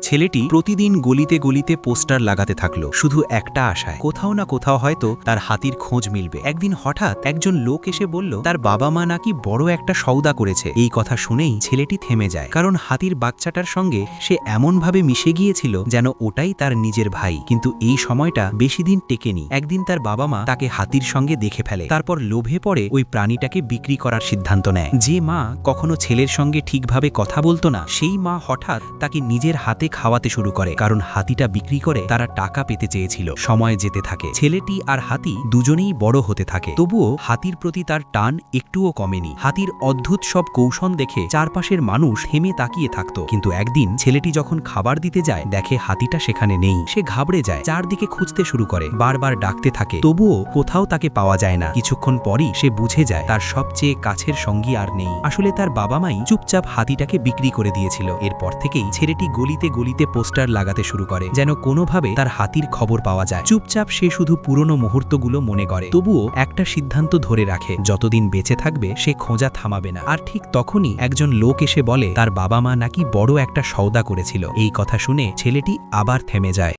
ছেলেটি প্রতিদিন গলিতে গলিতে পোস্টার লাগাতে থাকলো, শুধু একটা আশায়, কোথাও না কোথাও হয়তো তার হাতির খোঁজ মিলবে। একদিন হঠাৎ একজন লোক এসে বলল তার বাবা মা নাকি বড় একটা সওদা করেছে। এই কথা শুনেই ছেলেটি থেমে যায়, কারণ হাতির বাচ্চাটার সঙ্গে সে এমনভাবে মিশে গিয়েছিল যেন ওটাই তার নিজের ভাই। কিন্তু এই সময়টা বেশি দিন টেকেনি। একদিন তার বাবা মা তাকে হাতির সঙ্গে দেখে ফেলে, তারপর লোভে পড়ে ওই প্রাণীটাকে বিক্রি করার সিদ্ধান্ত নেয়। যে মা কখনো ছেলের সঙ্গে ঠিকভাবে কথা বলতো না, সেই মা হঠাৎ তাকে নিজের হাতে খাওয়াতে শুরু করে, কারণ হাতিটা বিক্রি করে তারা টাকা পেতে চেয়েছিল। সময় যেতে থাকে, ছেলেটি আর হাতি দুজনেই বড় হতে থাকে, তবুও হাতির প্রতি তার টান একটুও কমেনি। হাতির অদ্ভুত সব কৌশল দেখে চারপাশের মানুষ থেমে তাকিয়ে থাকত। কিন্তু একদিন ছেলেটি যখন খাবার দিতে যায়, দেখে হাতিটা সেখানে নেই। সে ঘাবড়ে যায়, চারদিকে খুঁজতে শুরু করে, বারবার ডাকতে থাকে, তবুও কোথাও তাকে পাওয়া যায় না। কিছুক্ষণ পরই সে বুঝে যায় তার সবচেয়ে কাছের সঙ্গী আর নেই। আসলে তার বাবা মাই চুপচাপ হাতিটাকে বিক্রি করে দিয়েছিল। এরপর থেকেই ছেলেটি গলিতে গলিতে পোস্টার লাগাতে শুরু করে, যেন কোনোভাবে তার হাতির খবর পাওয়া যায়। চুপচাপ সে শুধু পুরনো মুহূর্তগুলো মনে করে, তবুও একটা সিদ্ধান্ত ধরে রাখে, যতদিন বেঁচে থাকবে সে খোঁজা থামাবে না। আর ঠিক তখনই একজন লোক এসে বলে তার বাবা মা নাকি বড় একটা সওদা করেছিল। এই কথা শুনে ছেলেটি আবার থেমে যায়।